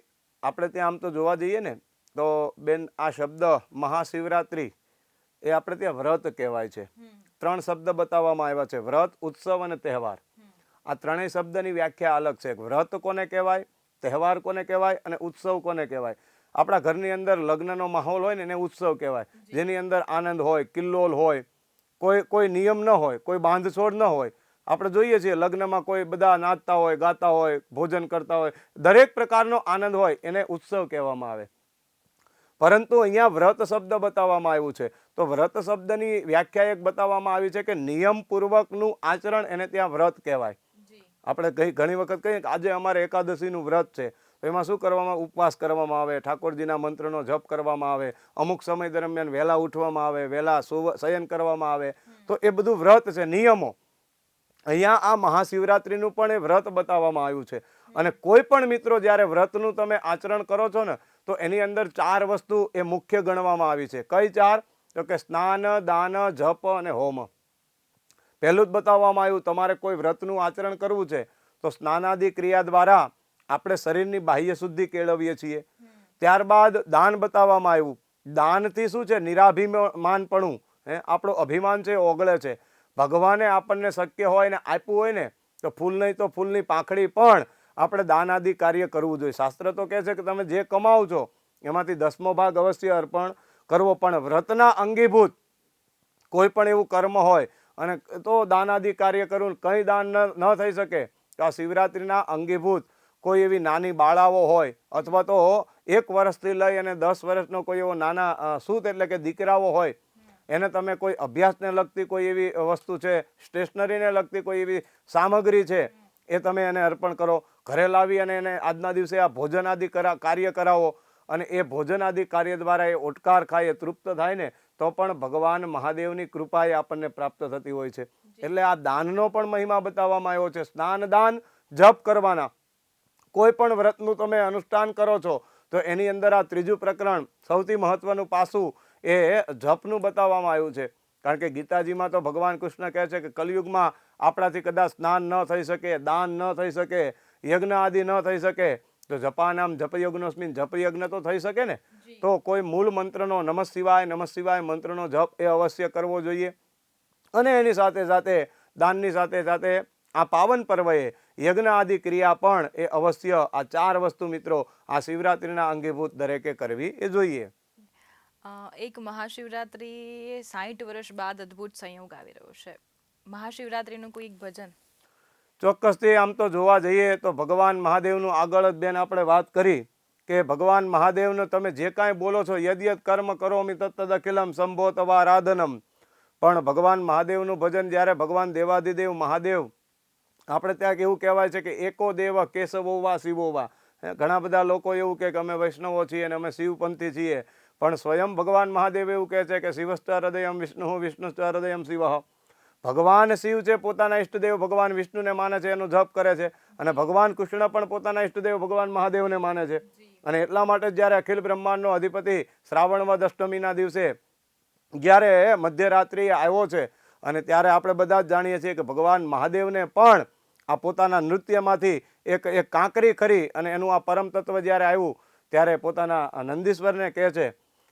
આપણે ત્યાં આમ તો જોવા જઈએ ને તો બેન આ શબ્દ મહાશિવરાત્રિ એ આપણે ત્યાં વ્રત કહેવાય છે. 3 શબ્દ બતાવવામાં આવ્યા છે, વ્રત, ઉત્સવ અને તહેવાર. આ ત્રણેય શબ્દની વ્યાખ્યા અલગ છે. વ્રત કોને કહેવાય, તહેવાર કોને કહેવાય અને ઉત્સવ કોને કહેવાય. આપણા ઘરની અંદર લગ્નનો માહોલ હોય ને એને ઉત્સવ કહેવાય, જેની અંદર આનંદ હોય, કિલ્લોલ હોય, કોઈ નિયમ ન હોય, કોઈ બાંધછોડ ન હોય. આપણે જોઈએ છીએ લગ્નમાં કોઈ બધા નાચતા હોય, ગાતા હોય, ભોજન કરતા હોય, દરેક પ્રકારનો આનંદ હોય, એને ઉત્સવ કહેવામાં આવે. પરંતુ અહીંયા વ્રત શબ્દ બતાવવામાં આવ્યું છે. તો વ્રત શબ્દની વ્યાખ્યા એક બતાવવામાં આવી છે કે નિયમપૂર્વકનું આચરણ, એને ત્યાં વ્રત કહેવાય. આપણે ઘણી વખત કહીએ કે આજે અમારે એકાદશીનું વ્રત છે, તો એમાં શું કરવામાં, ઉપવાસ કરવામાં આવે, ઠાકોરજીના મંત્રનો જપ કરવામાં આવે, અમુક સમય દરમિયાન વહેલા ઉઠવામાં આવે, વહેલા શયન કરવામાં આવે. તો એ બધું વ્રત છે, નિયમો. અહીંયા આ મહાશિવરાત્રિનું પણ એ વ્રત બતાવવામાં આવ્યું છે. અને કોઈ પણ મિત્રો જ્યારે વ્રતનું તમે આચરણ કરો છો ને તો એની અંદર 4 વસ્તુ એ મુખ્ય ગણવામાં આવી છે. કઈ 4? તો કે સ્નાન, દાન, જપ અને હોમ. પહેલું જ બતાવવામાં આવ્યું, તમારે કોઈ વ્રતનું આચરણ કરવું છે તો સ્નાનાદિ ક્રિયા દ્વારા આપણે શરીરની બાહ્ય શુદ્ધિ કેળવીએ છીએ. ત્યારબાદ દાન બતાવવામાં આવ્યું. દાનથી શું છે, નિરાભિમાનપણું, આપણો અભિમાન છે ઓગળે છે. ભગવાને આપણને શક્ય હોય ને આપ્યું હોય ને તો ફૂલ નહીં તો ફૂલની પાંખડી પણ આપણે દાન આદિ કાર્ય કરવું જોઈએ. શાસ્ત્ર તો કહે છે કે તમે જે કમાવ છો એમાંથી 10મો ભાગ અવશ્ય અર્પણ કરવો. પણ વ્રતના અંગીભૂત કોઈ પણ એવું કર્મ હોય અને તો દાન આદિ કાર્ય કરવું, કંઈ દાન ન થઈ શકે તો આ શિવરાત્રિના અંગીભૂત કોઈ એવી નાની બાળાઓ હોય અથવા તો 1 વર્ષથી લઈ અને 10 વર્ષનો કોઈ એવો નાના સૂત એટલે કે દીકરાઓ હોય, એને તમે કોઈ અભ્યાસને લગતી કોઈ એવી વસ્તુ છે, સ્ટેશનરીને લગતી કોઈ એવી સામગ્રી છે, એ તમે એને અર્પણ કરો. ઘરે લાવી અને એને આજના દિવસે આ ભોજન આદિ કાર્ય કરાવો અને એ ભોજન આદિ કાર્ય દ્વારા એ ઓટકાર ખાય, તૃપ્ત થાય ને તો પણ ભગવાન મહાદેવની કૃપા એ આપણને પ્રાપ્ત થતી હોય છે. એટલે આ દાનનો પણ મહિમા બતાવવામાં આવ્યો છે. સ્નાન, દાન, જપ કરવાના. કોઈ પણ વ્રતનું તમે અનુષ્ઠાન કરો છો તો એની અંદર આ ત્રીજું પ્રકરણ સૌથી મહત્વનું પાસું એ જપનું બતાવવામાં આવ્યું છે. કારણ કે ગીતાજીમાં તો ભગવાન કૃષ્ણ કહે છે કે કલયુગમાં આપણાથી કદાચ સ્નાન ન થઈ શકે, દાન ન થઈ શકે, યજ્ઞ આદિ ન થઈ શકે, તો જપાનામ જપયજ્ઞોસ્મિન, જપયજ્ઞ તો થઈ શકે ને. તો કોઈ મૂળ મંત્રનો નમઃ શિવાય મંત્રનો જપ એ અવશ્ય કરવો જોઈએ. અને એની સાથે સાથે દાનની સાથે સાથે આ પાવન પર્વએ યજ્ઞ આદિ ક્રિયા પણ એ અવશ્ય આ 4 વસ્તુ મિત્રો આ શિવરાત્રિના અંગીભૂત દરેકે કરવી એ જોઈએ.
એક મહાશિવરાત્રી 60 વર્ષ બાદ અદ્ભુત સંયોગ આવી રહ્યો છે. મહાશિવરાત્રીનું કોઈ એક ભજન?
ચોક્કસથી આમ તો જોવા જઈએ તો ભગવાન મહાદેવનું આગળ જ બેન આપણે વાત કરી કે ભગવાન મહાદેવને તમે જે કાંઈ બોલો છો યદ કર્મ કરોમિ તત્તદખિલમ શંભો તવારાધનમ, પણ ભગવાન મહાદેવનું ભજન જ્યારે ભગવાન દેવાધિદેવ મહાદેવ, આપણે ત્યાં એવું કહેવાય છે કે એકો દેવ કેશવો વા શિવો વા. ઘણા બધા લોકો એવું કહે કે અમે વૈષ્ણવો છીએ અને અમે શિવપંથી છીએ, પણ સ્વયં ભગવાન મહાદેવ એવું કહે છે કે શિવશ્ચ હૃદયમ વિષ્ણુ વિષ્ણુશ્ચ હૃદયમ શિવ. ભગવાન શિવ છે પોતાના ઈષ્ટદેવ ભગવાન વિષ્ણુને માને છે, એનો જપ કરે છે, અને ભગવાન કૃષ્ણ પણ પોતાના ઈષ્ટદેવ ભગવાન મહાદેવને માને છે. અને એટલા માટે જ્યારે અખિલ બ્રહ્માંડનો અધિપતિ શ્રાવણ વદ અષ્ટમીના દિવસે જ્યારે મધ્યરાત્રિએ આવ્યો છે, અને ત્યારે આપણે બધા જ જાણીએ છીએ કે ભગવાન મહાદેવને પણ આ પોતાના નૃત્યમાંથી એક કાંકરી ખરી અને એનું આ પરમ તત્વ જ્યારે આવ્યું ત્યારે પોતાના નંદીશ્વરને કહે છે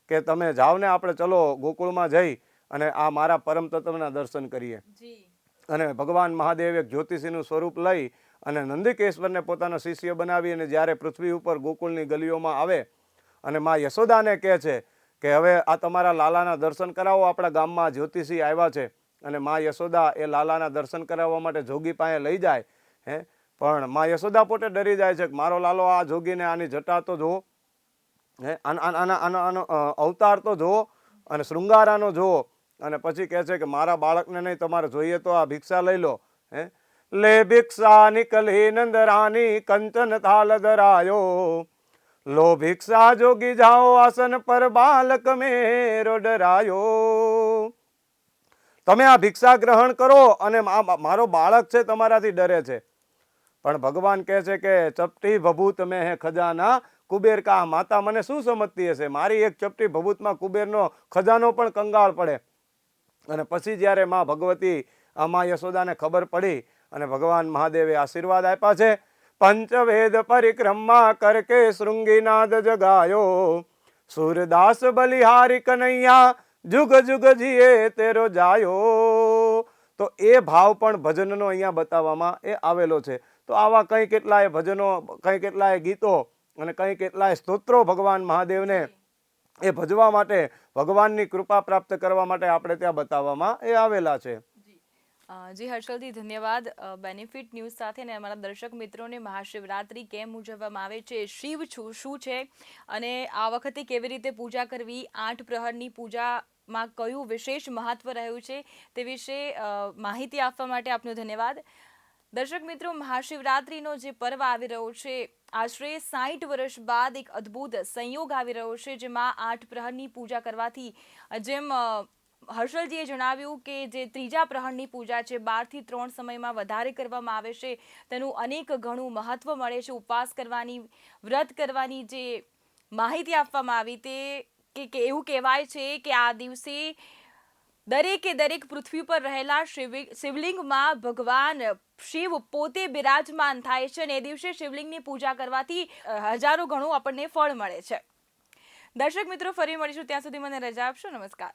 કે તમે જાઓ ને, આપણે ચલો ગોકુળમાં જઈ અને આ મારા પરમ તત્વના દર્શન કરીએ. અને ભગવાન મહાદેવ એક જ્યોતિષીનું સ્વરૂપ લઈ અને નંદિકેશ્વરને પોતાનો શિષ્ય બનાવી અને જ્યારે પૃથ્વી ઉપર ગોકુળની ગલીઓમાં આવે અને મા યશોદાને કહે છે કે હવે આ તમારા લાલાના દર્શન કરાવો, આપણા ગામમાં જ્યોતિષી આવ્યા છે. અને મા યશોદા એ લાલાના દર્શન કરાવવા માટે જોગી પાસે લઈ જાય. પણ મા યશોદા પોતે ડરી જાય છે કે મારો લાલો આ જોગીને આની જટા તો જુઓ, આનો અવતાર તો જુઓ અને શૃંગારાનો જુઓ. અને પછી કહે છે કે મારા બાળકને નહીં, તમારે જોઈએ તો આ ભિક્ષા લઈ લો. લે ભિક્ષા નિકલી નંદરાની કંચન થાલ ધરાયો, લો ભિક્ષા જોગી જાઓ આસન પર બાલક મેરો ડરાયો. તમે આ ભિક્ષા ગ્રહણ કરો અને મારો બાળક છે તમારાથી ડરે છે. પણ ભગવાન કહે છે કે ચપટી ભભૂત મેં હે ખજાના કુબેર કા. માતા મને શું સમજતી હશે, મારી એક ચપટી ભભૂતમાં કુબેરનો ખજાનો પણ કંગાળ પડે. અને પછી જ્યારે મા ભગવતી મા યશોદાને ખબર પડી અને ભગવાન મહાદેવે આશીર્વાદ આપ્યા છે, પંચવેદ પરિક્રમા કરકે શૃંગીનાદ જગાયો, સૂરદાસ બલિહારી કનૈયા જુગ જુગ જીએ તેરો જાયો. તો એ ભાવ પણ ભજનનો અહીંયા બતાવવામાં એ આવેલો છે. તો આવા કંઈ કેટલાય ભજનો, કંઈ કેટલાય ગીતો અને કંઈ કેટલાય સ્તોત્રો ભગવાન મહાદેવને એ ભજવા માટે, ભગવાનની કૃપા પ્રાપ્ત કરવા માટે આપણે ત્યાં બતાવવામાં એ આવેલા છે.
જી હર્ષલજી, ધન્યવાદ. બેનિફિટ ન્યૂઝ સાથે ને અમારા દર્શક મિત્રોને મહાશિવરાત્રી કેમ ઉજવવામાં આવે છે, શિવ શું છે અને આ વખતે કેવી રીતે પૂજા કરવી, 8 પ્રહરની પૂજામાં કયું વિશેષ મહત્વ રહ્યું છે તે વિશે માહિતી આપવા માટે આપનો ધન્યવાદ. દર્શક મિત્રો, મહાશિવરાત્રીનો જે પર્વ આવી રહ્યો છે, આશરે 60 વર્ષ બાદ એક અદ્ભુત સંયોગ આવી રહ્યો છે, જેમાં 8 પ્રહરની પૂજા કરવાથી, જેમ હર્ષલજીએ જણાવ્યું કે જે ત્રીજા પ્રહરની પૂજા છે 12 થી 3 સમયમાં વધારે કરવામાં આવે છે, તેનું અનેક ઘણું મહત્વ મળે છે. ઉપવાસ કરવાની, વ્રત કરવાની જે માહિતી આપવામાં આવી તે કે એવું કહેવાય છે કે આ દિવસે દરેક પૃથ્વી પર રહેલા શિવલિંગમાં ભગવાન શિવ પોતે બિરાજમાન થાય છે અને એ દિવસે શિવલિંગની પૂજા કરવાથી હજારો ગણું આપણને ફળ મળે છે. દર્શક મિત્રો, ફરી મળીશું, ત્યાં સુધી મને રજા આપશો. નમસ્કાર.